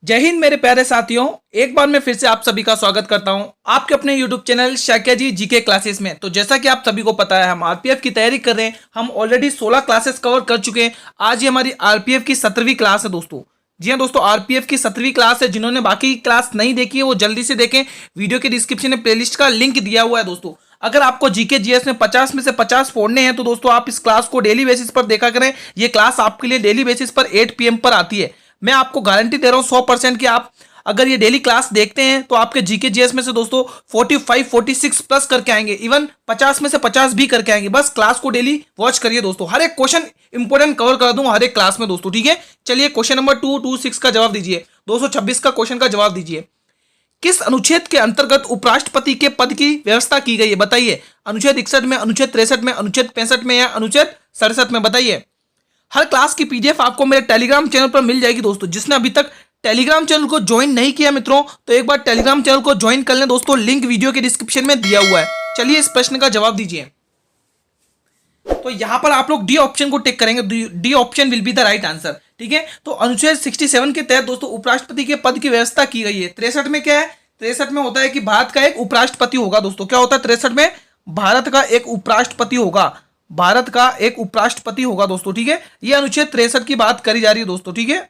जय हिंद मेरे प्यारे साथियों। एक बार मैं फिर से आप सभी का स्वागत करता हूं आपके अपने YouTube चैनल शाक्या जी जीके क्लासेस में। तो जैसा कि आप सभी को पता है, हम आरपीएफ की तैयारी कर रहे हैं। हम ऑलरेडी 16 क्लासेस कवर कर चुके हैं। आज ये हमारी आरपीएफ की 17वीं क्लास है दोस्तों। जी हाँ दोस्तों, आरपीएफ की 17वीं क्लास है। जिन्होंने बाकी क्लास नहीं देखी है वो जल्दी से देखें। वीडियो के डिस्क्रिप्शन में प्लेलिस्ट का लिंक दिया हुआ है दोस्तों। अगर आपको जीके जीएस में 50 में से 50 फोड़ने हैं तो दोस्तों आप इस क्लास को डेली बेसिस पर देखा करें। ये क्लास आपके लिए डेली बेसिस पर 8 PM पर आती है। मैं आपको गारंटी दे रहा हूँ 100% कि आप अगर ये डेली क्लास देखते हैं तो आपके जीके जीएस में से दोस्तों 45 46 प्लस करके आएंगे। इवन 50 में से 50 भी करके आएंगे। बस क्लास को डेली वॉच करिए दोस्तों। हर एक क्वेश्चन इंपॉर्टेंट कवर कर दूंगा हर एक क्लास में दोस्तों, ठीक है। चलिए क्वेश्चन नंबर 226 का जवाब दीजिए। 226 का क्वेश्चन का जवाब दीजिए। किस अनुच्छेद के अंतर्गत उपराष्ट्रपति के पद की व्यवस्था की गई है? बताइए। अनुच्छेद 61 में, अनुच्छेद 63 में, अनुच्छेद 65 में या अनुच्छेद 67 में? बताइए। हर क्लास की पीडीएफ आपको मेरे टेलीग्राम चैनल पर मिल जाएगी दोस्तों। जिसने अभी तक टेलीग्राम चैनल को ज्वाइन नहीं किया मित्रों, तो एक बार टेलीग्राम चैनल को ज्वाइन कर लें दोस्तों। लिंक वीडियो के डिस्क्रिप्शन में दिया हुआ है। चलिए इस प्रश्न का जवाब दीजिए। तो यहां पर आप लोग डी ऑप्शन को टिक करेंगे। D option will be the right answer, ठीक है। तो अनुच्छेद 67 के तहत दोस्तों उपराष्ट्रपति के पद की व्यवस्था की गई है। 63 में क्या है? 63 में होता है कि भारत का एक उपराष्ट्रपति होगा दोस्तों। क्या होता है 63 में? भारत का एक उपराष्ट्रपति होगा। भारत का एक उपराष्ट्रपति होगा दोस्तों, ठीक है। यह अनुच्छेद 63 की बात करी जा रही है दोस्तों, ठीक है।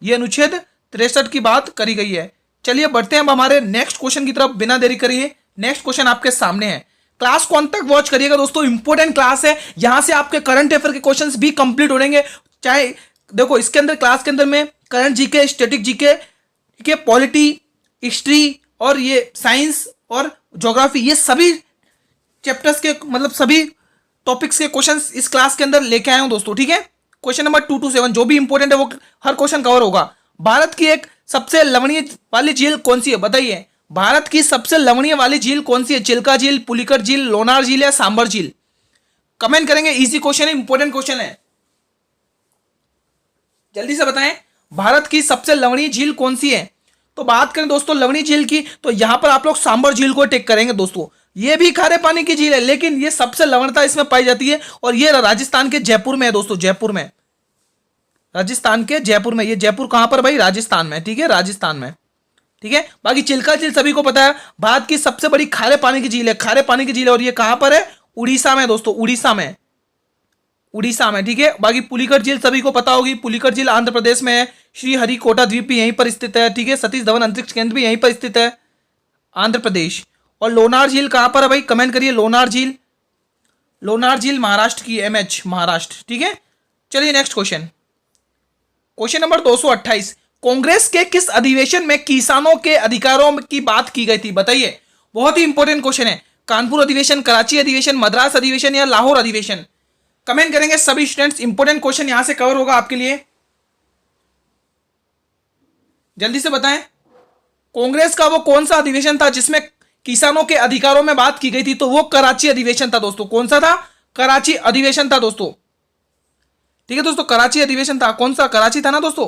यह अनुच्छेद 63 की बात करी गई है। चलिए बढ़ते हैं अब हमारे नेक्स्ट क्वेश्चन की तरफ बिना देरी करिए। नेक्स्ट क्वेश्चन आपके सामने है। क्लास को अंत तक वॉच करिएगा दोस्तों। इंपॉर्टेंट क्लास है। यहां से आपके करंट अफेयर के क्वेश्चंस भी कंप्लीट हो जाएंगे। चाहे देखो इसके अंदर क्लास के अंदर में करंट जीके, स्टैटिक जीके, ठीक है, पॉलिटी, हिस्ट्री और ये साइंस और ज्योग्राफी, ये सभी चैप्टर्स के मतलब सभी टॉपिक्स के क्वेश्चंस इस क्लास के अंदर लेके आए हूं दोस्तों, ठीक है। क्वेश्चन नंबर 227 जो भी इंपॉर्टेंट है वो हर क्वेश्चन कवर होगा। भारत की एक सबसे लवणीय वाली झील कौन सी है? बताइए। भारत की सबसे लवणीय वाली झील कौन सी है? चिल्का झील, पुलिकट झील, लोनार झील या सांबर झील? कमेंट करेंगे। इजी क्वेश्चन है, इंपॉर्टेंट क्वेश्चन है। जल्दी से बताएं। भारत की सबसे लवणीय झील कौन सी है? तो बात करें दोस्तों लवणीय झील की, तो यहां पर आप लोग सांबर झील को टिक करेंगे दोस्तों। ये भी खारे पानी की झील है लेकिन ये सबसे लवणता इसमें पाई जाती है और ये राजस्थान के जयपुर में है दोस्तों। जयपुर में, राजस्थान के जयपुर में। ये जयपुर कहां पर भाई? राजस्थान में, ठीक है, राजस्थान में, ठीक है। बाकी चिल्का झील सभी को पता है, भारत की सबसे बड़ी खारे पानी की झील है। खारे पानी की झील है और ये कहां पर है? उड़ीसा में दोस्तों, उड़ीसा में, उड़ीसा में, ठीक है। बाकी पुलिकट झील सभी को पता होगी। पुलिकट झील आंध्र प्रदेश में है। श्रीहरिकोटा द्वीप भी यहीं पर स्थित है, ठीक है। सतीश धवन अंतरिक्ष केंद्र भी यहीं पर स्थित है, आंध्र प्रदेश। और लोनार झील कहां पर है भाई? कमेंट करिए। लोनार झील, लोनार झील महाराष्ट्र की, MH महाराष्ट्र, ठीक है। चलिए next question. Question number 228। Congress के किस अधिवेशन में किसानों के अधिकारों की बात की गई थी? बताइए। बहुत ही इंपॉर्टेंट क्वेश्चन है। कानपुर अधिवेशन, कराची अधिवेशन, मद्रास अधिवेशन या लाहौर अधिवेशन? कमेंट करेंगे सभी स्टूडेंट्स। इंपॉर्टेंट क्वेश्चन यहां से कवर होगा आपके लिए। जल्दी से बताएं। कांग्रेस का वो कौन सा अधिवेशन था जिसमें किसानों के अधिकारों में बात की गई थी? तो वो कराची अधिवेशन था दोस्तों। कौन सा था? कराची अधिवेशन था दोस्तों, ठीक है दोस्तों। कराची अधिवेशन था। कौन सा? कराची था ना दोस्तों।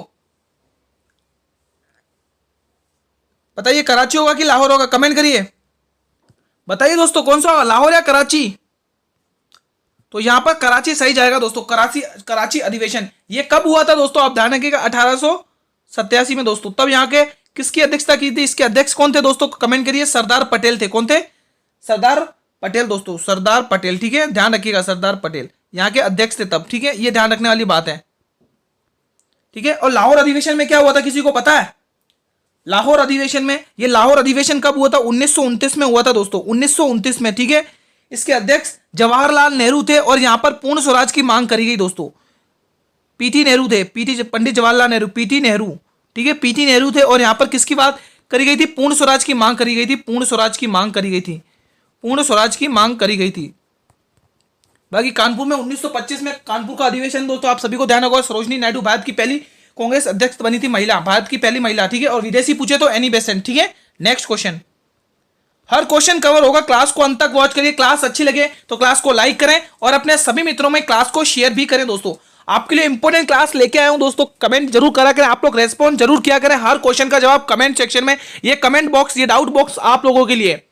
बताइए कराची होगा कि लाहौर होगा? कमेंट करिए, बताइए दोस्तों कौन सा होगा, लाहौर या कराची? तो यहां पर कराची सही जाएगा दोस्तों। कराची अधिवेशन ये कब हुआ था दोस्तों? आप ध्यान रखिएगा 1887 में दोस्तों। तब यहाँ के किसकी अध्यक्षता की थी? इसके अध्यक्ष कौन थे दोस्तों? कमेंट करिए। सरदार पटेल थे। कौन थे? सरदार पटेल दोस्तों, सरदार पटेल, ठीक है। ध्यान रखिएगा सरदार पटेल यहाँ के अध्यक्ष थे तब, ठीक है। ये ध्यान रखने वाली बात है, ठीक है। और लाहौर अधिवेशन में क्या हुआ था किसी को पता है? लाहौर अधिवेशन में, ये लाहौर अधिवेशन कब हुआ था? 1929 में हुआ था दोस्तों, 1929 में, ठीक है। इसके अध्यक्ष जवाहरलाल नेहरू थे और यहां पर पूर्ण स्वराज की मांग करी गई दोस्तों। पीटी नेहरू थे, पंडित जवाहरलाल नेहरू, पीटी नेहरू, ठीक है, पीटी नेहरू थे। और यहां पर किसकी बात करी गई थी? पूर्ण स्वराज की मांग करी गई थी। पूर्ण स्वराज की मांग करी गई थी। पूर्ण स्वराज की मांग करी गई थी। बाकी कानपुर में 1925 में कानपुर का अधिवेशन दोस्तों आप सभी को ध्यान होगा। सरोजनी नायडू भारत की पहली कांग्रेस अध्यक्ष बनी थी, महिला, भारत की पहली महिला, ठीक है। और विदेशी पूछे तो एनी बेसेंट, ठीक है। Next question. हर क्वेश्चन कवर होगा। क्लास को अंत तक वॉच करिए। क्लास अच्छी लगे तो क्लास को लाइक करें और अपने सभी मित्रों में क्लास को शेयर भी करें दोस्तों। आपके लिए इंपॉर्टेंट क्लास लेके आया हूं दोस्तों। कमेंट जरूर करा करें, आप लोग रेस्पॉन्स जरूर किया करें हर क्वेश्चन का जवाब कमेंट सेक्शन में। ये कमेंट बॉक्स, ये डाउट बॉक्स आप लोगों के लिए।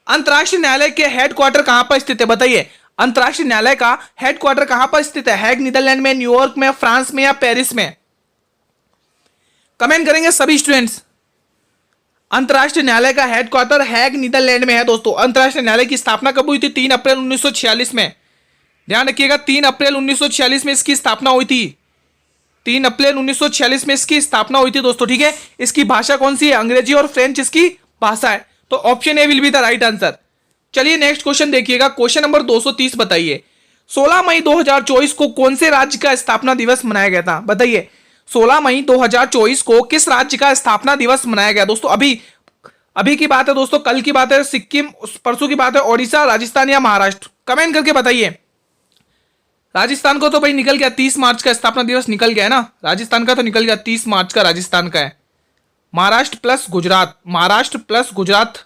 अंतरराष्ट्रीय न्यायालय के हेडक्वार्टर कहां पर स्थित है? बताइए। अंतरराष्ट्रीय न्यायालय का हेडक्वार्टर कहां पर स्थित है? हैग नीदरलैंड में, न्यूयॉर्क में, फ्रांस में या पेरिस में? कमेंट करेंगे सभी स्टूडेंट्स। अंतर्राष्ट्रीय न्यायालय का हेडक्वार्टर हैग नीदरलैंड में है दोस्तों। अंतर्राष्ट्रीय न्यायालय की स्थापना कब हुई थी? 3 अप्रैल 1946 में। ध्यान रखिएगा 3 अप्रैल 1946 में इसकी स्थापना हुई थी। 3 अप्रैल 1946 में इसकी स्थापना हुई थी दोस्तों, ठीक है। इसकी भाषा कौन सी है? अंग्रेजी और फ्रेंच इसकी भाषा है। तो option A will be the right answer. चलिए नेक्स्ट क्वेश्चन देखिएगा, क्वेश्चन नंबर 230 बताइए। 16 मई 2024 को कौन से राज्य का स्थापना दिवस मनाया गया था? बताइए 16 मई 2024 को किस राज्य का स्थापना दिवस मनाया गया? दोस्तों अभी की बात है दोस्तों, कल की बात है सिक्किम, परसों की बात है ओडिशा, राजस्थान या महाराष्ट्र? कमेंट करके बताइए। राजस्थान को तो भाई निकल गया, 30 मार्च का स्थापना दिवस निकल गया है ना, राजस्थान का तो निकल गया, 30 मार्च का राजस्थान का है। महाराष्ट्र प्लस गुजरात,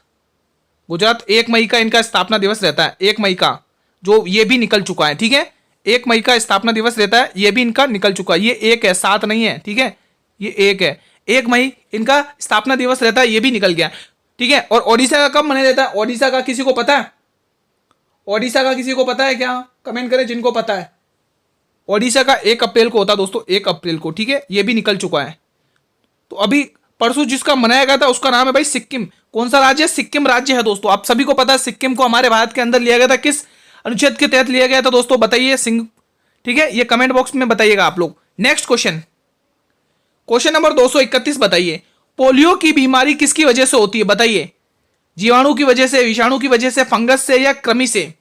गुजरात 1 मई का इनका स्थापना दिवस रहता है, 1 मई का, जो ये भी निकल चुका है, ठीक है। 1 मई का स्थापना दिवस रहता है, ये भी इनका निकल चुका है। ये 1 है, 7 नहीं है, ठीक है, ये 1 है। 1 मई इनका स्थापना दिवस रहता है, ये भी निकल गया, ठीक है। और ओडिशा का कब मनाया जाता है? ओडिशा का किसी को पता है? ओडिशा का किसी को पता है क्या? कमेंट करें जिनको पता है। ओडिशा का 1 अप्रैल को होता है दोस्तों, 1 अप्रैल को, ठीक है, ये भी निकल चुका है। तो अभी परसों जिसका मनाया गया था उसका नाम है भाई सिक्किम। कौन सा राज्य है? सिक्किम राज्य है दोस्तों। आप सभी को पता है सिक्किम को हमारे भारत के अंदर लिया गया था, किस अनुच्छेद के तहत लिया गया था दोस्तों? बताइए सिंह, ठीक है, ये कमेंट बॉक्स में बताइएगा आप लोग। नेक्स्ट क्वेश्चन, क्वेश्चन नंबर 231 बताइए। पोलियो की बीमारी किसकी वजह से होती है? बताइए, जीवाणु की वजह से, विषाणु की वजह से, फंगस से या कृमि से?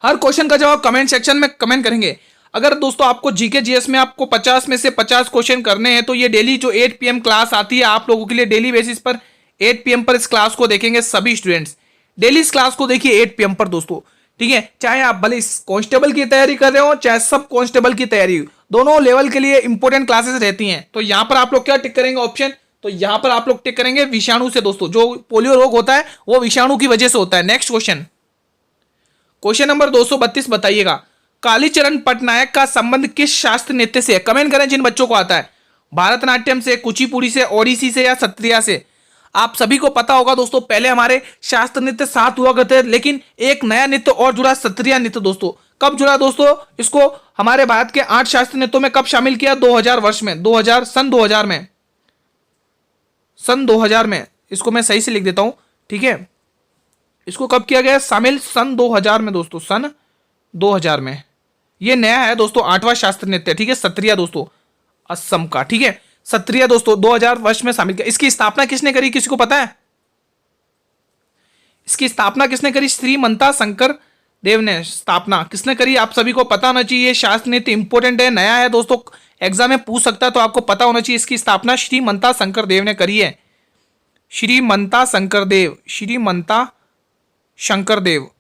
हर क्वेश्चन का जवाब कमेंट सेक्शन में कमेंट करेंगे। अगर दोस्तों आपको जीके जीएस में आपको 50 में से 50 क्वेश्चन करने हैं तो ये डेली जो 8 PM क्लास आती है आप लोगों के लिए, डेली बेसिस पर 8 PM पर इस क्लास को देखेंगे सभी स्टूडेंट्स। डेली इस क्लास को देखिए 8 PM पर दोस्तों, ठीक है। चाहे आप भले कांस्टेबल की तैयारी कर रहे हो, चाहे सब कांस्टेबल की तैयारी, दोनों लेवल के लिए इंपॉर्टेंट क्लासेस रहती हैं। तो यहाँ पर आप लोग क्या टिक करेंगे? ऑप्शन, तो यहाँ पर आप लोग टिक करेंगे विषाणु से दोस्तों। जो पोलियो रोग होता है वो विषाणु की वजह से होता है। नेक्स्ट क्वेश्चन, क्वेश्चन नंबर 232 बताइएगा। कालीचरण पटनायक का संबंध किस शास्त्र नृत्य से है? कमेंट करें जिन बच्चों को आता है। भारतनाट्यम से, कुचिपुड़ी से, ओडिसी से या सत्रिया से? आप सभी को पता होगा दोस्तों, पहले हमारे शास्त्र नृत्य 7 हुआ करते हैं, लेकिन एक नया नृत्य और जुड़ा, सत्रिया नृत्य दोस्तों। कब जुड़ा दोस्तों? इसको हमारे भारत के 8 शास्त्र नृत्यों में कब शामिल किया? 2000 वर्ष में, 2000 सन 2000 में, सन 2000 में। इसको मैं सही से लिख देता हूं, ठीक है। इसको कब किया गया शामिल? सन 2000 में दोस्तों, सन 2000 में। ये नया है दोस्तों, 8वां शास्त्र नृत्य, ठीक है, सत्रिया दोस्तों, असम का, ठीक है। सत्रिया दोस्तों 2000 वर्ष में शामिल किया। इसकी स्थापना किसने करी? किसी को पता है? इसकी स्थापना किसने करी? श्रीमंता शंकर देव ने स्थापना किसने करी? आप सभी को पता होना चाहिए। शास्त्र नृत्य इंपॉर्टेंट है, नया है दोस्तों, एग्जाम में पूछ सकता है, तो आपको पता होना चाहिए। इसकी स्थापना श्रीमंता शंकर देव ने करी है। श्रीमंता शंकर देव, श्रीमंता शंकर देव,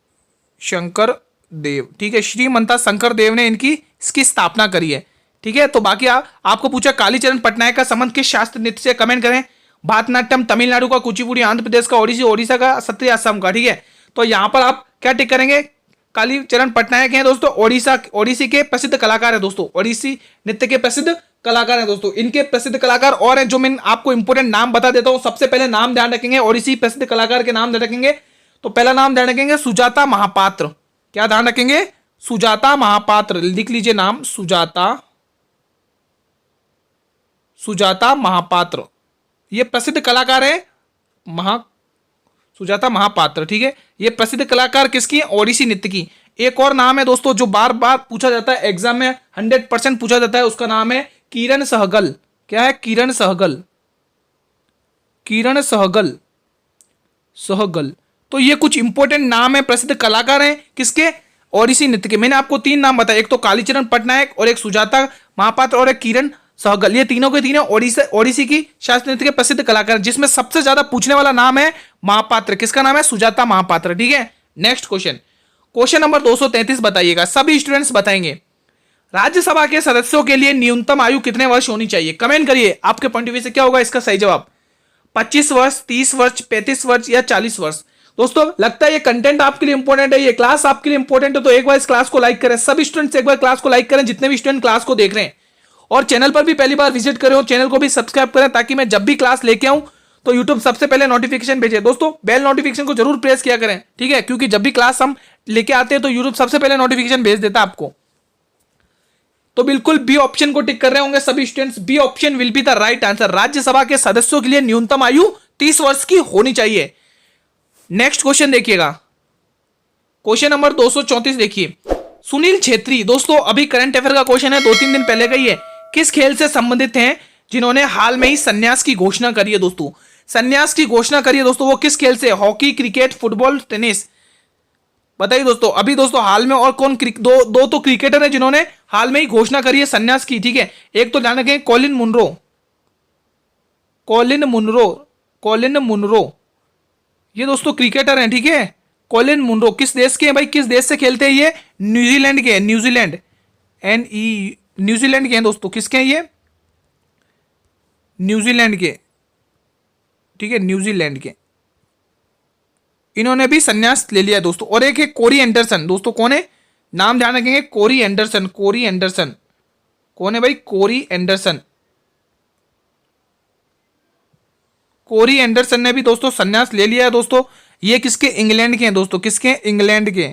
शंकर देव, ठीक है, श्रीमंता शंकर देव ने इसकी स्थापना करी है, ठीक है। तो बाकी आपको पूछा कालीचरण पटनायक का संबंध किस शास्त्र नृत्य से? कमेंट करें। भारतनाट्यम तमिलनाडु का, कुचिपुड़ी आंध्र प्रदेश का, ओडिसी ओडिशा का, सत्रिया असम का, ठीक है। तो यहां पर आप क्या टिक करेंगे? कालीचरण पटनायक हैं दोस्तों, ओडिसी के प्रसिद्ध कलाकार है दोस्तों, ओडिसी नृत्य के प्रसिद्ध कलाकार हैं दोस्तों। इनके प्रसिद्ध कलाकार और हैं, जो मैं आपको इंपोर्टेंट नाम बता देता हूं। सबसे पहले नाम ध्यान रखेंगे, ओडिसी प्रसिद्ध कलाकार के नाम ध्यान रखेंगे। तो पहला नाम ध्यान रखेंगे सुजाता महापात्र। क्या ध्यान रखेंगे? सुजाता महापात्र, लिख लीजिए नाम, सुजाता महापात्र, ये प्रसिद्ध कलाकार है, सुजाता महापात्र, ठीक है। ये प्रसिद्ध कलाकार किसकी है? ओडिसी नृत्य की। एक और नाम है दोस्तों जो बार बार पूछा जाता है एग्जाम में, 100% पूछा जाता है, उसका नाम है किरण सहगल। क्या है? किरण सहगल, किरण सहगल, सहगल। तो ये कुछ इंपॉर्टेंट नाम है, प्रसिद्ध कलाकार हैं किसके? ओडिसी नृत्य के। मैंने आपको 3 नाम बताए, एक तो कालीचरण पटनायक, और एक सुजाता महापात्र, और एक किरण सहगल। ये तीनों के तीनों ओडिसी की शास्त्रीय नृत्य के प्रसिद्ध कलाकार, जिसमें सबसे ज्यादा पूछने वाला नाम है महापात्र। किसका नाम है? सुजाता महापात्र, ठीक है। नेक्स्ट क्वेश्चन, क्वेश्चन नंबर 233 बताइएगा, सभी स्टूडेंट्स बताएंगे। राज्यसभा के सदस्यों के लिए न्यूनतम आयु कितने वर्ष होनी चाहिए? कमेंट करिए, आपके पॉइंट ऑफ व्यू से क्या होगा इसका सही जवाब? 25 वर्ष, 30 वर्ष, 35 वर्ष या 40 वर्ष? दोस्तों लगता है ये कंटेंट आपके लिए इंपॉर्टेंट है, ये क्लास आपके लिए इंपॉर्टेंट है, तो एक बार इस क्लास को लाइक करें। सभी स्टूडेंट्स एक बार क्लास को लाइक करें, जितने भी स्टूडेंट क्लास को देख रहे हैं, और चैनल पर भी पहली बार विजिट करें और चैनल को भी सब्सक्राइब करें, ताकि मैं जब भी क्लास लेके आऊं तो यूट्यूब सबसे पहले नोटिफिकेशन भेजे। दोस्तों बेल नोटिफिकेशन को जरूर प्रेस किया करें, ठीक है, क्योंकि जब भी क्लास हम लेके आते हैं तो यूट्यूब सबसे पहले नोटिफिकेशन भेज देता है आपको। तो बिल्कुल बी ऑप्शन को टिक कर रहे होंगे सभी students. B option will be the right answer. Rajya Sabha के सदस्यों के लिए न्यूनतम आयु 30 वर्ष की होनी चाहिए। नेक्स्ट क्वेश्चन देखिएगा, क्वेश्चन नंबर 234 देखिए। सुनील छेत्री, दोस्तों अभी करंट अफेयर का क्वेश्चन है, 2-3 दिन पहले का ही है। किस खेल से संबंधित हैं जिन्होंने हाल में ही संन्यास की घोषणा करी है दोस्तों? संन्यास की घोषणा करी है दोस्तों, वो किस खेल से? हॉकी, क्रिकेट, फुटबॉल, टेनिस, बताइए दोस्तों। अभी दोस्तों हाल में और कौन दो तो क्रिकेटर है जिन्होंने हाल में ही घोषणा करी है संन्यास की, ठीक है। एक तो ध्यान रखें कॉलिन मुनरो, कॉलिन मुनरो ये दोस्तों क्रिकेटर हैं, ठीक है। कॉलिन मुनरो किस देश के हैं भाई? किस देश से खेलते हैं ये? न्यूजीलैंड के हैं, न्यूजीलैंड, न्यूजीलैंड के हैं दोस्तों। किसके हैं ये? न्यूजीलैंड के, ठीक है, न्यूजीलैंड के। इन्होंने भी संन्यास ले लिया दोस्तों। और एक है कोरी एंडरसन, दोस्तों कौन है? नाम ध्यान रखेंगे, कोरी एंडरसन। कोरी एंडरसन कौन है भाई? Corey Anderson. कोरी एंडरसन ने भी दोस्तों संन्यास ले लिया है दोस्तों। ये किसके? इंग्लैंड के हैं दोस्तों। किसके? इंग्लैंड के,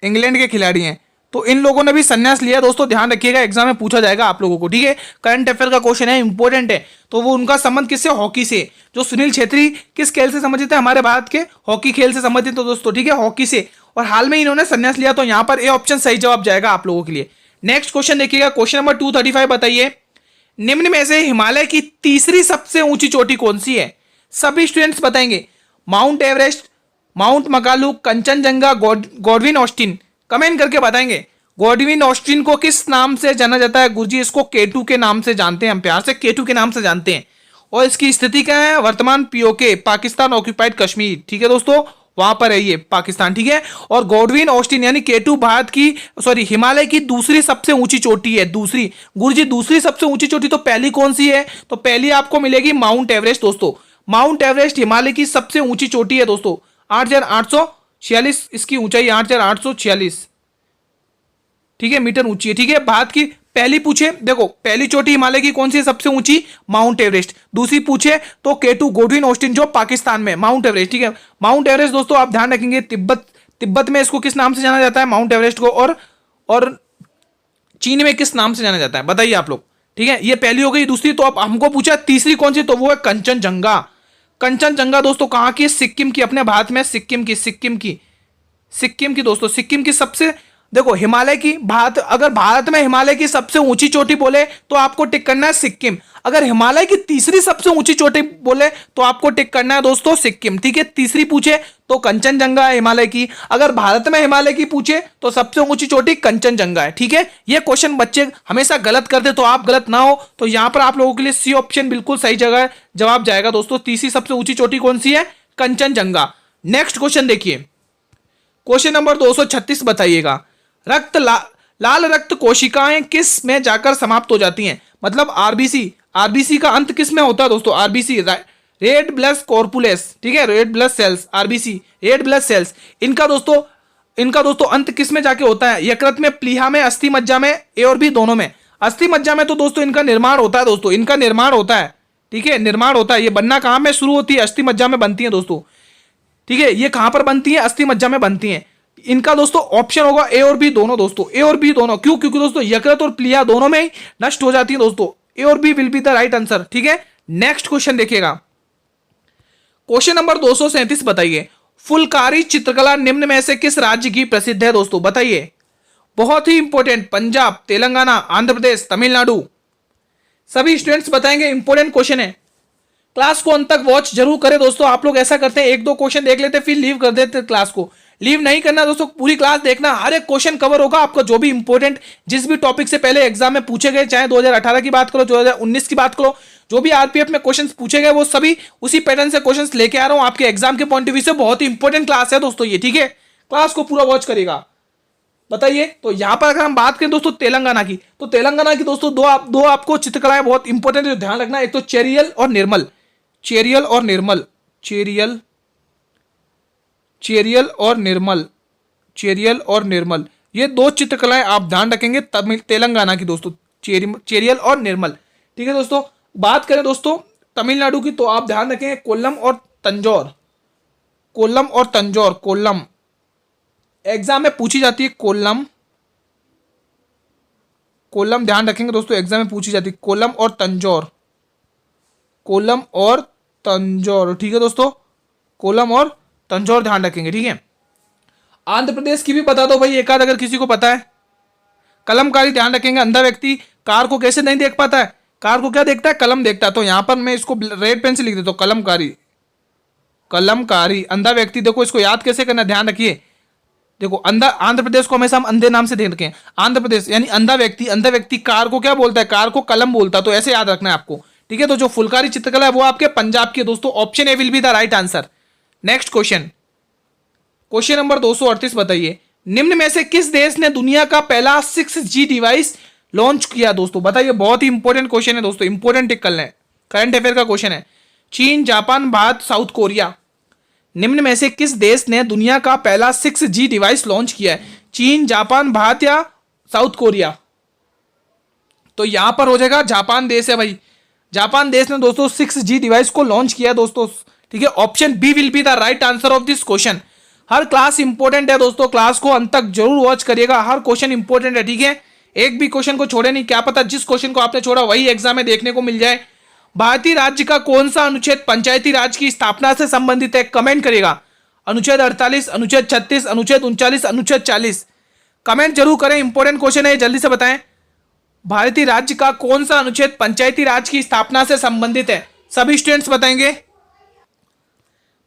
इंग्लैंड के खिलाड़ी हैं। तो इन लोगों ने भी संन्यास लिया दोस्तों, ध्यान रखिएगा, एग्जाम में पूछा जाएगा आप लोगों को, ठीक है। करंट अफेयर का क्वेश्चन है, इंपॉर्टेंट है। तो वो उनका संबंध किससे? हॉकी से। जो सुनील छेत्री किस खेल से संबंधित है? हमारे भारत के हॉकी खेल से संबंधित तो दोस्तों, ठीक है, हॉकी से। और हाल में इन्होंने संन्यास लिया, तो यहां पर ए ऑप्शन सही जवाब जाएगा आप लोगों के लिए। नेक्स्ट क्वेश्चन देखिएगा, क्वेश्चन नंबर 235 बताइए। निम्न में से हिमालय की तीसरी सबसे ऊंची चोटी कौन सी है? सभी स्टूडेंट्स बताएंगे। Mount Everest, mount Makalu, Kanchenjunga, Godwin Austen, comment करके बताएंगे। गॉडविन ऑस्टिन को किस नाम से जाना जाता है गुरुजी? इसको केटू के नाम से जानते हैं, हम प्यार से केटू के नाम से जानते हैं। और इसकी स्थिति क्या है? वर्तमान पीओके, पाकिस्तान ऑक्यूपाइड कश्मीर, ठीक है दोस्तों, वहां पर है ये पाकिस्तान, ठीक है। और गॉडविन ऑस्टिन यानी केटू भारत की, सॉरी, हिमालय की दूसरी सबसे ऊंची चोटी है। दूसरी, गुरुजी दूसरी सबसे ऊंची चोटी, तो पहली कौन सी है? तो पहली आपको मिलेगी माउंट एवरेस्ट दोस्तों। माउंट एवरेस्ट हिमालय की सबसे ऊंची चोटी है दोस्तों। 8,846 इसकी ऊंचाई, 8,846, ठीक है, मीटर ऊंची है, ठीक है। भारत की पहली पूछे, देखो पहली चोटी हिमालय की कौन सी है सबसे ऊंची? Mount Everest. दूसरी पूछे तो केटू, गॉडविन ऑस्टिन जो पाकिस्तान में, माउंट एवरेस्ट, ठीक है। माउंट एवरेस्ट दोस्तों आप ध्यान रखेंगे, तिब्बत में इसको किस नाम से जाना जाता है? माउंट एवरेस्ट को। और चीन में किस नाम से जाना जाता है? बताइए आप लोग, ठीक है। ये पहली हो गई। दूसरी तो आप हमको पूछा तीसरी कौन सी, तो वो है कंचनजंगा। कंचनजंगा दोस्तों कहाँ की? सिक्किम की, अपने भारत में सिक्किम की दोस्तों। सिक्किम की सबसे, देखो हिमालय की, अगर भारत में हिमालय की सबसे ऊंची चोटी बोले तो आपको टिक करना है सिक्किम। अगर हिमालय की तीसरी सबसे ऊंची चोटी बोले तो आपको टिक करना है दोस्तों सिक्किम, ठीक है। तीसरी पूछे तो कंचनजंगा है हिमालय की। अगर भारत में हिमालय की पूछे तो सबसे ऊंची चोटी कंचनजंगा है, ठीक है। ये क्वेश्चन बच्चे हमेशा गलत करते, तो आप गलत ना हो, तो यहां पर आप लोगों के लिए सी ऑप्शन बिल्कुल सही जगह जवाब जाएगा दोस्तों। तीसरी सबसे ऊंची चोटी कौन सी है? कंचनजंगा। नेक्स्ट क्वेश्चन देखिए, क्वेश्चन नंबर 236 बताइएगा। लाल रक्त कोशिकाएं किस में जाकर समाप्त हो जाती हैं? मतलब आरबीसी का अंत किस में होता है दोस्तों? आरबीसी, रेड ब्लड कॉर्पुलेस, ठीक है, red blood cells, RBC, red blood cells. इनका दोस्तों अंत किस में जाके होता है? यकृत में, प्लीहा में, अस्थि मज्जा में, ए और बी दोनों में। अस्थि मज्जा में तो दोस्तों इनका निर्माण होता है दोस्तों, इनका निर्माण होता है, ठीक है, निर्माण होता है। ये बनना कहां में शुरू होती है? अस्थि मज्जा में बनती है दोस्तों, ठीक है। ये कहां पर बनती है? अस्थि मज्जा में बनती है। इनका दोस्तों ऑप्शन होगा ए और बी दोनों दोस्तों, ए और बी दोनों। क्यों? क्योंकि दोस्तों यकृत और प्लीहा दोनों में ही नष्ट हो जाती है दोस्तों। ए और B will be the right answer, ठीक है। नेक्स्ट क्वेश्चन देखिएगा, क्वेश्चन नंबर 237 बताइए। फुलकारी चित्रकला निम्न में से किस राज्य की प्रसिद्ध है दोस्तों? बताइए, बहुत ही इंपॉर्टेंट। पंजाब, तेलंगाना, आंध्र प्रदेश, तमिलनाडु, सभी स्टूडेंट्स बताएंगे, इंपॉर्टेंट क्वेश्चन है। क्लास को अंत तक वॉच जरूर करें दोस्तों। आप लोग ऐसा करते हैं, 1-2 क्वेश्चन देख लेते फिर लीव कर देते क्लास को। लीव नहीं करना दोस्तों, पूरी क्लास देखना, हर एक क्वेश्चन कवर होगा आपका। जो भी इंपॉर्टेंट, जिस भी टॉपिक से पहले एग्जाम में पूछे गए, चाहे 2018 की बात करो, 2019 की बात करो, जो भी आरपीएफ में क्वेश्चंस पूछे गए वो सभी उसी पैटर्न से क्वेश्चंस लेके आ रहा हूं आपके एग्जाम के पॉइंट ऑफ व्यू से। बहुत ही इंपॉर्टेंट क्लास है दोस्तों ये, ठीक है। क्लास को पूरा वॉच करेगा। बताइए, तो यहां पर अगर हम बात करें दोस्तों तेलंगाना की, तो तेलंगाना की दोस्तों दो आपको चित्रकलाएं बहुत इंपॉर्टेंट है, ध्यान रखना। एक तो चेरियल और निर्मल, चेरियल और निर्मल, चेरियल और निर्मल, चेरियल और निर्मल, ये दो चित्रकलाएं आप ध्यान रखेंगे तेलंगाना की दोस्तों, चेरियल और निर्मल, ठीक है दोस्तों। बात करें दोस्तों तमिलनाडु की, तो आप ध्यान रखेंगे कोल्लम और तंजौर, कोल्लम और तंजौर, कोल्लम एग्जाम में पूछी जाती है, कोल्लम कोल्लम ध्यान रखेंगे दोस्तों, एग्जाम में पूछी जाती है, कोल्लम और तंजौर, कोल्लम और तंजौर, ठीक है दोस्तों, कोल्लम और तंजौर ध्यान रखेंगे, ठीक है। आंध्र प्रदेश की भी बता दो भाई एक आध अगर किसी को पता है। कलमकारी ध्यान रखेंगे, अंधा व्यक्ति कार को कैसे नहीं देख पाता है, कार को क्या देखता है, कलम देखता है, तो यहां पर मैं इसको रेड पेन से लिख देता हूं, कलमकारी, कलमकारी, अंधा व्यक्ति। देखो इसको याद कैसे करना, ध्यान रखिए, देखो अंधा, आंध्र प्रदेश को हमेशा हम अंधे नाम से देख रखे हैं, आंध्र प्रदेश यानी अंधा व्यक्ति, अंधा व्यक्ति कार को क्या बोलता है, कार को कलम बोलता है, तो ऐसे याद रखना है आपको, ठीक है। तो जो फुलकारी चित्रकला है वो आपके पंजाब की है दोस्तों, option A will be the right answer. Next question, question number 238 बताइए, निम्न में से किस देश ने दुनिया का पहला 6G डिवाइस लॉन्च किया दोस्तों, बताइए। बहुत ही इंपॉर्टेंट क्वेश्चन है दोस्तों, इंपॉर्टेंट टिक कर लें, करंट अफेयर का क्वेश्चन है। चीन, जापान, भारत, साउथ कोरिया, निम्न में से किस देश ने दुनिया का पहला 6G डिवाइस लॉन्च किया है, चीन, जापान, भारत या साउथ कोरिया। तो यहां पर हो जाएगा जापान देश है भाई, जापान देश ने दोस्तों 6G डिवाइस को लॉन्च किया दोस्तों, ठीक है। Option B will be the right answer of this question. हर क्लास इंपॉर्टेंट है दोस्तों, क्लास को अंत तक जरूर वॉच करिएगा, हर क्वेश्चन इंपॉर्टेंट है, ठीक है। एक भी क्वेश्चन को छोड़े नहीं, क्या पता जिस क्वेश्चन को आपने छोड़ा वही एग्जाम में देखने को मिल जाए। भारतीय राज्य का कौन सा अनुच्छेद पंचायती राज की स्थापना से संबंधित है, कमेंट करिएगा। अनुच्छेद 48, अनुच्छेद 36, अनुच्छेद 39, अनुच्छेद 40, कमेंट जरूर करें, इंपॉर्टेंट क्वेश्चन है, जल्दी से बताएं। भारतीय राज्य का कौन सा अनुच्छेद पंचायती राज की स्थापना से संबंधित है, सभी स्टूडेंट्स बताएंगे।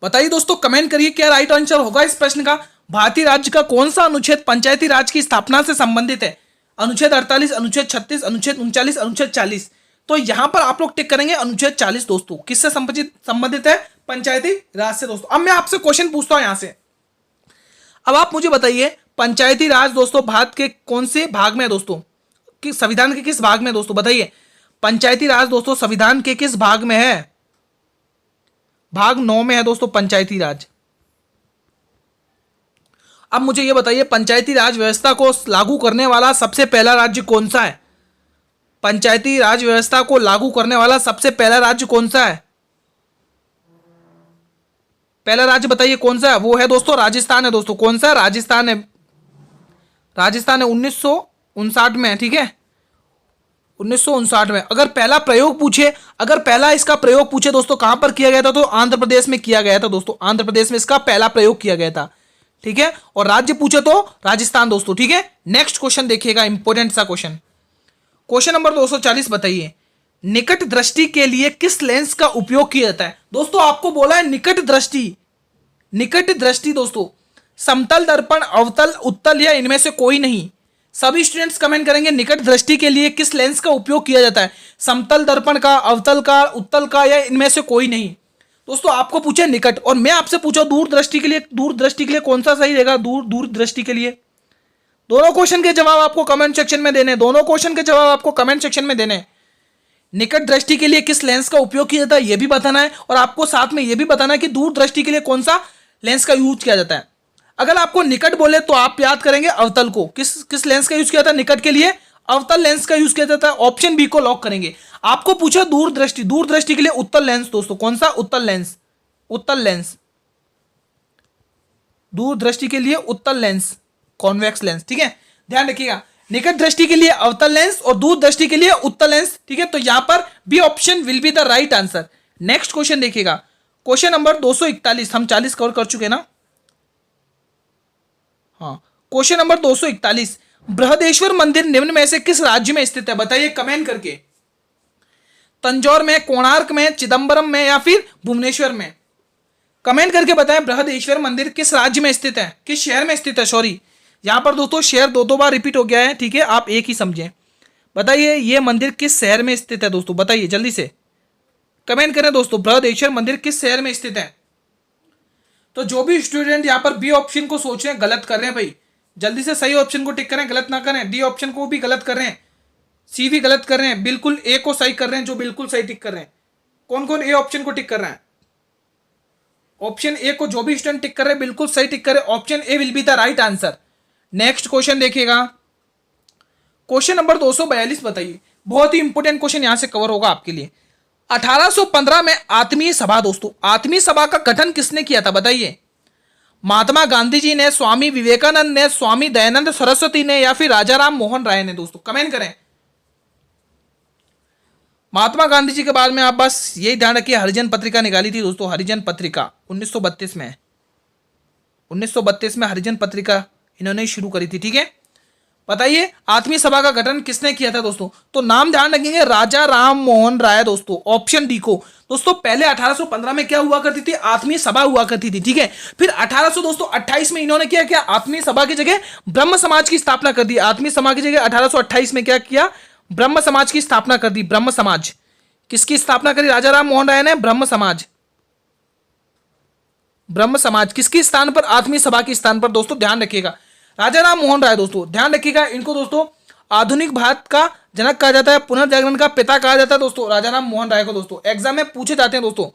बताइए दोस्तों, कमेंट करिए क्या राइट आंसर होगा इस प्रश्न का। भारतीय राज्य का कौन सा अनुच्छेद पंचायती राज की स्थापना से संबंधित है, अनुच्छेद 48, अनुच्छेद 36, अनुच्छेद 39, अनुच्छेद 40। तो यहां पर आप लोग टिक करेंगे अनुच्छेद 40 दोस्तों, किससे संबंधित है, पंचायती राज से दोस्तों। अब मैं आपसे क्वेश्चन पूछता हूं यहां से, अब आप मुझे बताइए पंचायती राज दोस्तों भारत के कौन से भाग में है दोस्तों, कि संविधान के किस भाग में दोस्तों, बताइए। पंचायती राज दोस्तों संविधान के किस भाग में है, भाग 9 में है दोस्तों पंचायती राज। अब मुझे यह बताइए पंचायती राज व्यवस्था को लागू करने वाला सबसे पहला राज्य कौन सा है, पंचायती राज व्यवस्था को लागू करने वाला सबसे पहला राज्य कौन सा है, पहला राज्य बताइए कौन सा है, वो है दोस्तों राजस्थान है दोस्तों। कौन सा, राजस्थान है, राजस्थान है 1959 में, ठीक है, 1959 में। अगर पहला प्रयोग पूछे, अगर पहला इसका प्रयोग पूछे दोस्तों कहां पर किया गया था, तो आंध्र प्रदेश में किया गया था दोस्तों, आंध्र प्रदेश में इसका पहला प्रयोग किया गया था, ठीक है। और राज्य पूछे तो राजस्थान दोस्तों, ठीक है। नेक्स्ट क्वेश्चन देखिएगा, इंपॉर्टेंट सा क्वेश्चन, क्वेश्चन नंबर 240 बताइए, निकट दृष्टि के लिए किस लेंस का उपयोग किया जाता है दोस्तों। आपको बोला है निकट दृष्टि, निकट दृष्टि दोस्तों, समतल दर्पण, अवतल, उत्तल या इनमें से कोई नहीं। सभी स्टूडेंट्स कमेंट करेंगे निकट दृष्टि के लिए किस लेंस का उपयोग किया जाता है, समतल दर्पण का, अवतल का, उत्तल का या इनमें से कोई नहीं। दोस्तों आपको पूछे निकट, और मैं आपसे पूछा दूर दृष्टि के लिए, दूर दृष्टि के लिए कौन सा सही रहेगा, दूर दृष्टि के लिए। दोनों क्वेश्चन के जवाब आपको कमेंट सेक्शन में देने, दोनों क्वेश्चन के जवाब आपको कमेंट सेक्शन में देने। निकट दृष्टि के लिए किस लेंस का उपयोग किया जाता है यह भी बताना है, और आपको साथ में यह भी बताना है कि दूर दृष्टि के लिए कौन सा लेंस का यूज किया जाता है। अगर आपको निकट बोले तो आप याद करेंगे अवतल को, किस लेंस का यूज किया जाता है निकट के लिए, अवतल लेंस का यूज किया जाता है, ऑप्शन बी को लॉक करेंगे। आपको पूछा दूर दृष्टि के लिए उत्तल लेंस दोस्तों, कौन सा, उत्तल लेंस, उत्तल लेंस, दूर दृष्टि के लिए उत्तल लेंस, कॉन्वेक्स लेंस, ठीक है। ध्यान रखिएगा, निकट दृष्टि के लिए अवतल लेंस और दूर दृष्टि के लिए उत्तल लेंस, ठीक है। तो यहां पर B option will be the right answer. Next question देखिएगा, क्वेश्चन नंबर 241, हम 40 कवर कर चुके ना, हाँ। क्वेश्चन नंबर 241, बृहदेश्वर मंदिर निम्न में से किस राज्य में स्थित है, बताइए कमेंट करके। तंजौर में, कोणार्क में, चिदंबरम में या फिर भुवनेश्वर में, कमेंट करके बताएं। बृहदेश्वर मंदिर किस राज्य में स्थित है, किस शहर में स्थित है, सॉरी यहां पर दोस्तों शहर दो बार रिपीट हो गया है, ठीक है, आप एक ही समझें। बताइए ये मंदिर किस शहर में स्थित है दोस्तों, बताइए जल्दी से कमेंट करें दोस्तों, बृहदेश्वर मंदिर किस शहर में स्थित है। तो जो भी स्टूडेंट यहाँ पर बी ऑप्शन को सोच रहे हैं गलत कर रहे हैं भाई, जल्दी से सही ऑप्शन को टिक करें, गलत ना करें। डी ऑप्शन को भी गलत कर रहे हैं, सी भी गलत कर रहे हैं, बिल्कुल ए को सही कर रहे हैं, जो बिल्कुल सही टिक कर रहे हैं। कौन कौन ए ऑप्शन को टिक कर रहे हैं, ऑप्शन ए को जो भी स्टूडेंट टिक कर रहे हैं बिल्कुल सही टिक कर रहे हैं, option A will be the right answer. Next question देखिएगा, क्वेश्चन नंबर 242 बताइए, बहुत ही इंपॉर्टेंट क्वेश्चन यहां से कवर होगा आपके लिए। 1815 में आत्मीय सभा दोस्तों, आत्मीय सभा का गठन किसने किया था बताइए। महात्मा गांधी जी ने, स्वामी विवेकानंद ने, स्वामी दयानंद सरस्वती ने या फिर राजा राम मोहन राय ने दोस्तों, कमेंट करें। महात्मा गांधी जी के बारे में आप बस यही ध्यान रखिए, हरिजन पत्रिका निकाली थी दोस्तों, हरिजन पत्रिका 1932 में, 1932 में हरिजन पत्रिका इन्होंने शुरू करी थी। ठीक है, बताइए आत्मीय सभा का गठन किसने किया था दोस्तों? तो नाम ध्यान रखेंगे, राजा राम मोहन राय दोस्तों, ऑप्शन डी को। दोस्तों पहले 1815 में क्या हुआ करती थी? आत्मीय सभा हुआ करती थी। ठीक है, फिर 1828 में इन्होंने क्या किया? आत्मीय सभा की जगह ब्रह्म समाज की स्थापना कर दी। आत्मीय सभा की जगह 1828 में क्या किया? ब्रह्म समाज की स्थापना कर दी। ब्रह्म समाज किसकी स्थापना करी? राजा राम मोहन राय ने ब्रह्म समाज। ब्रह्म समाज किसके स्थान पर? आत्मीय सभा के स्थान पर दोस्तों, ध्यान रखिएगा। राजा राम मोहन राय दोस्तों, ध्यान रखिएगा, इनको दोस्तों आधुनिक भारत का जनक कहा जाता है, पुनर्जागरण का पिता कहा जाता है दोस्तों, राजा राम मोहन राय को दोस्तों एग्जाम में पूछे जाते हैं दोस्तों।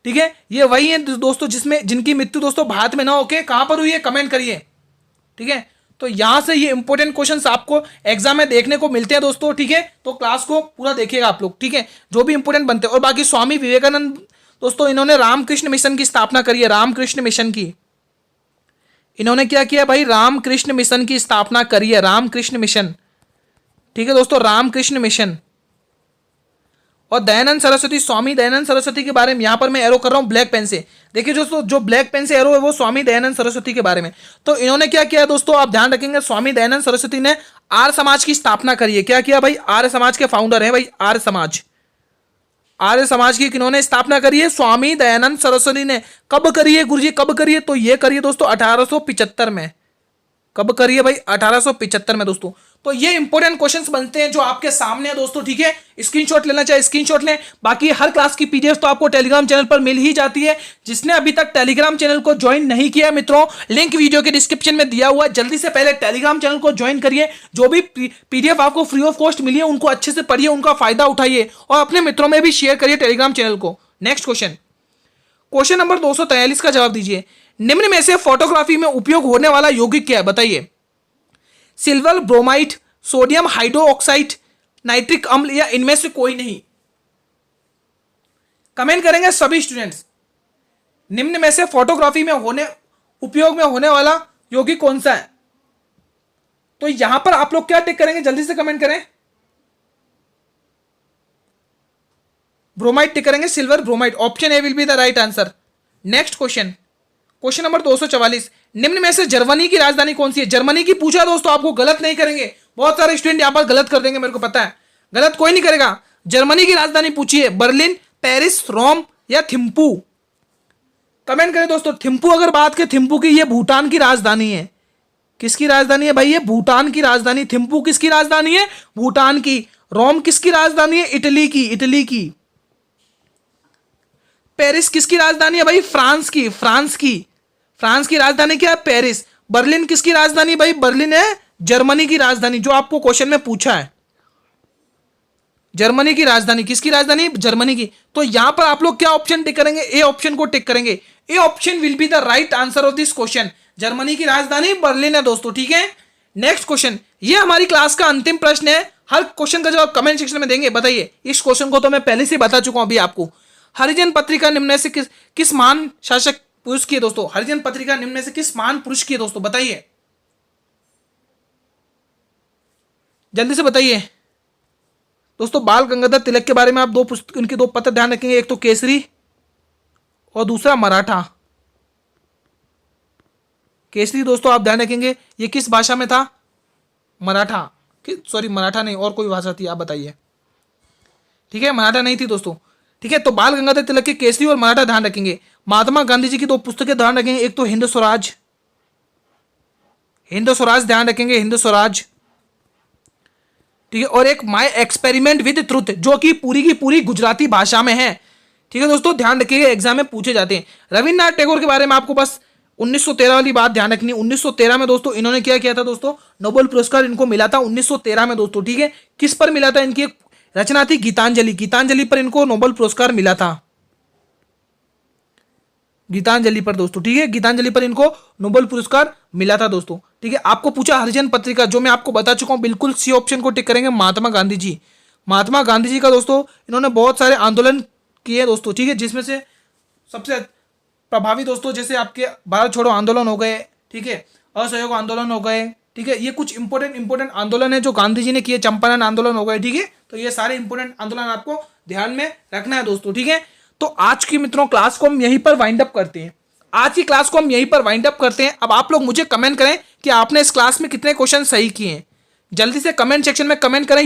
ठीक है, ये वही है दोस्तों जिसमें जिनकी मृत्यु दोस्तों भारत में ना होके कहां पर हुई है? कमेंट करिए। ठीक है, तो यहां से ये इंपॉर्टेंट क्वेश्चंस आपको एग्जाम में देखने को मिलते हैं दोस्तों। ठीक है, तो क्लास को पूरा देखिएगा आप लोग। ठीक है, जो भी इंपॉर्टेंट बनते हैं। और बाकी स्वामी विवेकानंद दोस्तों, इन्होंने रामकृष्ण मिशन की स्थापना करी है, रामकृष्ण मिशन की। इन्होंने क्या किया भाई? रामकृष्ण मिशन की स्थापना करी है, रामकृष्ण मिशन। ठीक है दोस्तों, रामकृष्ण मिशन। और दयानंद सरस्वती, स्वामी दयानंद सरस्वती के बारे में यहां पर मैं एरो कर रहा हूं ब्लैक पेन से। देखिए दोस्तों, जो ब्लैक पेन से एरो है वो स्वामी दयानंद सरस्वती के बारे में। तो इन्होंने क्या किया दोस्तों, आप ध्यान रखेंगे, स्वामी दयानंद सरस्वती ने आर्य समाज की स्थापना करी है। क्या किया भाई? आर्य समाज के फाउंडर है भाई, आर्य समाज। आर्य समाज की किन्होंने स्थापना करी है? स्वामी दयानंद सरस्वती ने। कब करी है गुरुजी, कब करी है? तो ये करी है दोस्तों 1875 में। कब करी है भाई? 1875 में दोस्तों। तो ये इंपॉर्टेंट क्वेश्चंस बनते हैं जो आपके सामने है दोस्तों। ठीक है, स्क्रीनशॉट लेना चाहे स्क्रीनशॉट लें। बाकी हर क्लास की पीडीएफ तो आपको टेलीग्राम चैनल पर मिल ही जाती है। जिसने अभी तक टेलीग्राम चैनल को ज्वाइन नहीं किया मित्रों, लिंक वीडियो के डिस्क्रिप्शन में दिया हुआ है, जल्दी से पहले टेलीग्राम चैनल को ज्वाइन करिए। जो भी पीडीएफ आपको फ्री ऑफ कॉस्ट मिली है उनको अच्छे से पढ़िए, उनका फायदा उठाइए और अपने मित्रों में भी शेयर करिए टेलीग्राम चैनल को। नेक्स्ट क्वेश्चन नंबर 243 का जवाब दीजिए। निम्न में से फोटोग्राफी में उपयोग होने वाला यौगिक क्या है? बताइए। Silver bromide, sodium hydroxide, nitric अम्ल या इनमें से कोई नहीं? कमेंट करेंगे सभी स्टूडेंट्स। निम्न में से फोटोग्राफी में उपयोग में होने वाला यौगिक कौन सा है? तो यहां पर आप लोग क्या टिक करेंगे? जल्दी से कमेंट करें। ब्रोमाइड टिक करेंगे, silver bromide. Option A will be the right answer. Next question number 244। निम्न में से जर्मनी की राजधानी कौन सी है? जर्मनी की पूछा दोस्तों, आपको गलत नहीं करेंगे। बहुत सारे स्टूडेंट यहां पर गलत कर देंगे, मेरे को पता है, गलत कोई नहीं करेगा। जर्मनी की राजधानी पूछी है, बर्लिन, पेरिस, रोम या थिम्पू? कमेंट करें दोस्तों। थिम्पू अगर बात करें, थिम्पू की, ये भूटान की राजधानी है। किसकी राजधानी है भाई? ये भूटान की राजधानी। थिम्पू किसकी राजधानी है? भूटान की। रोम किसकी राजधानी है? इटली की, इटली की। पेरिस किसकी राजधानी है भाई? फ्रांस की, फ्रांस की। फ्रांस की राजधानी क्या है? पेरिस। बर्लिन किसकी राजधानी भाई? बर्लिन है जर्मनी की राजधानी, जो आपको क्वेश्चन में पूछा है। जर्मनी की राजधानी, किसकी राजधानी? जर्मनी की। तो यहां पर आप लोग क्या ऑप्शन टिक करेंगे? ए ऑप्शन को टिक करेंगे। A option will be the right answer of this question. Germany की राजधानी बर्लिन है दोस्तों। ठीक है, नेक्स्ट क्वेश्चन। ये हमारी क्लास का अंतिम प्रश्न है। हर क्वेश्चन का जवाब कमेंट सेक्शन में देंगे। बताइए, इस क्वेश्चन को तो मैं पहले से बता चुका हूं अभी आपको। हरिजन पत्रिका निम्न में से किस महान शासक पुरुष की है दोस्तों? हरिजन पत्रिका निम्न में से किस महान पुरुष की है दोस्तों? बताइए, जल्दी से बताइए दोस्तों। बाल गंगाधर तिलक के बारे में आप उनके दो पत्र ध्यान रखेंगे, एक तो केसरी और दूसरा मराठा। केसरी दोस्तों आप ध्यान रखेंगे, ये किस भाषा में था? मराठा, सॉरी मराठा नहीं, और कोई भाषा थी, आप बताइए। ठीक है, मराठा नहीं थी दोस्तों। ठीक है, तो बाल गंगाधर तिलक के केसरी और मराठा ध्यान रखेंगे। महात्मा गांधी जी की दो पुस्तकें ध्यान रखेंगे, एक तो हिंद स्वराज, हिंद स्वराज ध्यान रखेंगे, हिंद स्वराज। ठीक है, और एक माय एक्सपेरिमेंट विद ट्रुथ, जो कि पूरी की पूरी गुजराती भाषा में है। ठीक है दोस्तों, ध्यान रखिएगा, एग्जाम में पूछे जाते हैं। रविन्द्रनाथ टैगोर के बारे में आपको बस 1913 वाली बात ध्यान रखनी। 1913 में दोस्तों इन्होंने क्या किया था दोस्तों? नोबेल पुरस्कार इनको मिला था 1913 में दोस्तों। ठीक है, किस पर मिला था? इनकी एक रचना थी गीतांजलि, गीतांजलि पर इनको नोबेल पुरस्कार मिला था, गीतांजलि पर दोस्तों। ठीक है, गीतांजलि पर इनको नोबेल पुरस्कार मिला था दोस्तों। ठीक है, आपको पूछा हरिजन पत्रिका, जो मैं आपको बता चुका हूं, बिल्कुल सी ऑप्शन को टिक करेंगे। महात्मा गांधी जी, महात्मा गांधी जी का दोस्तों इन्होंने बहुत सारे आंदोलन किए दोस्तों। ठीक है, जिसमें से सबसे प्रभावी दोस्तों जैसे आपके भारत छोड़ो आंदोलन हो गए, ठीक है, असहयोग आंदोलन हो गए। ठीक है, ये कुछ इंपॉर्टेंट आंदोलन है जो गांधी जी ने किए। चंपारण आंदोलन हो गए। ठीक है, तो ये सारे इंपॉर्टेंट आंदोलन आपको ध्यान में रखना है दोस्तों, ठीक है। तो आज की मित्रों क्लास को हम यहीं पर वाइंड अप करते हैं। आज की क्लास को हम यहीं पर वाइंड अप करते हैं। अब आप लोग मुझे कमेंट करें कि आपने इस क्लास में कितने क्वेश्चन सही किए हैं। जल्दी से कमेंट सेक्शन में कमेंट करें।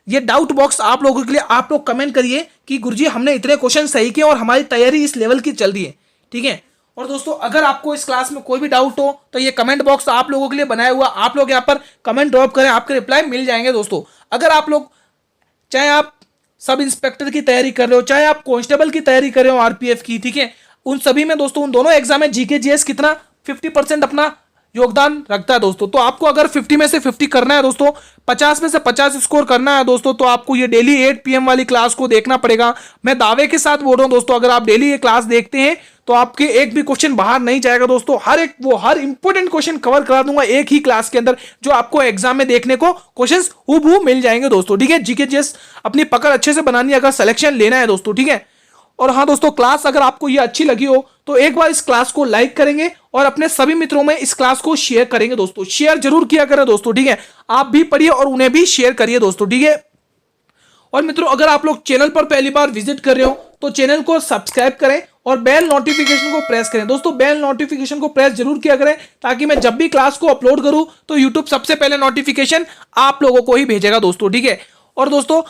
ये डाउट बॉक्स आप लोगों के लिए, आप लोग कमेंट करिए कि गुरुजी हमने इतने क्वेश्चन सही किए और हमारी तैयारी इस लेवल की चल रही है, ठीक है। और दोस्तों अगर आपको इस क्लास में कोई भी डाउट हो तो ये कमेंट बॉक्स आप लोगों के लिए बनाया हुआ, आप लोग यहाँ पर कमेंट ड्रॉप करें, आपके रिप्लाई मिल जाएंगे दोस्तों। अगर आप लोग, चाहे आप सब इंस्पेक्टर की तैयारी कर रहे हो, चाहे आप कांस्टेबल की तैयारी कर रहे हो आरपीएफ की, ठीक है, उन सभी में दोस्तों उन दोनों एग्जाम में जीके जीएस कितना 50% अपना योगदान रखता है दोस्तों। तो आपको अगर 50 में से 50 करना है दोस्तों, 50 में से 50 स्कोर करना है दोस्तों, तो आपको ये डेली 8 PM वाली क्लास को देखना पड़ेगा। मैं दावे के साथ बोल रहा हूं दोस्तों, अगर आप डेली ये क्लास देखते हैं तो आपके एक भी क्वेश्चन बाहर नहीं जाएगा दोस्तों। हर इंपॉर्टेंट क्वेश्चन कवर करा दूंगा एक ही क्लास के अंदर, जो आपको एग्जाम में देखने को क्वेश्चन हूबहू मिल जाएंगे दोस्तों, ठीक है। जीके जीएस अपनी पकड़ अच्छे से बनानी है अगर सिलेक्शन लेना है दोस्तों, ठीक है। और हाँ दोस्तों, क्लास अगर आपको ये अच्छी लगी हो तो एक बार इस क्लास को लाइक करेंगे और अपने सभी मित्रों में इस क्लास को शेयर करेंगे दोस्तों। शेयर जरूर किया करें दोस्तों, ठीक है। आप भी पढ़िए और उन्हें भी शेयर करिए दोस्तों, ठीक है। और मित्रों अगर आप लोग चैनल पर पहली बार विजिट कर रहे हो तो चैनल को सब्सक्राइब करें और बेल नोटिफिकेशन को प्रेस करें दोस्तों। बेल नोटिफिकेशन को प्रेस जरूर किया करें ताकि मैं जब भी क्लास को अपलोड करूं तो यूट्यूब सबसे पहले नोटिफिकेशन आप लोगों को ही भेजेगा दोस्तों, ठीक है। और दोस्तों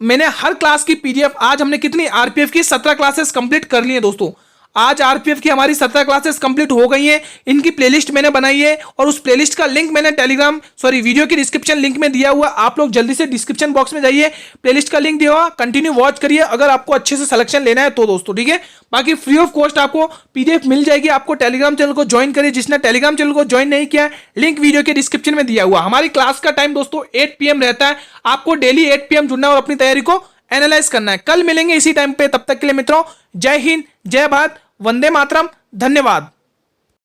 मैंने हर क्लास की पीडीएफ, आज हमने कितनी आरपीएफ की 17 क्लासेस कंप्लीट कर ली है दोस्तों। आज आरपीएफ की हमारी 17 क्लासेस कंप्लीट हो गई हैं। इनकी प्लेलिस्ट मैंने बनाई है और उस प्लेलिस्ट का लिंक मैंने वीडियो की डिस्क्रिप्शन लिंक में दिया हुआ। आप लोग जल्दी से डिस्क्रिप्शन बॉक्स में जाइए, प्लेलिस्ट का लिंक दिया हुआ, कंटिन्यू वॉच करिए अगर आपको अच्छे से सिलेक्शन लेना है तो दोस्तों, ठीक है। बाकी फ्री ऑफ कॉस्ट आपको पीडीएफ मिल जाएगी। आपको टेलीग्राम चैनल को ज्वाइन करिए। जिसने टेलीग्राम चैनल को ज्वाइन नहीं किया, लिंक वीडियो के डिस्क्रिप्शन में दिया हुआ। हमारी क्लास का टाइम दोस्तों 8 PM रहता है। आपको डेली 8 PM जुड़ना है और अपनी तैयारी को एनालाइज करना है। कल मिलेंगे इसी टाइम पे, तब तक के लिए मित्रों जय हिंद, जय भारत, वंदे मातरम, धन्यवाद।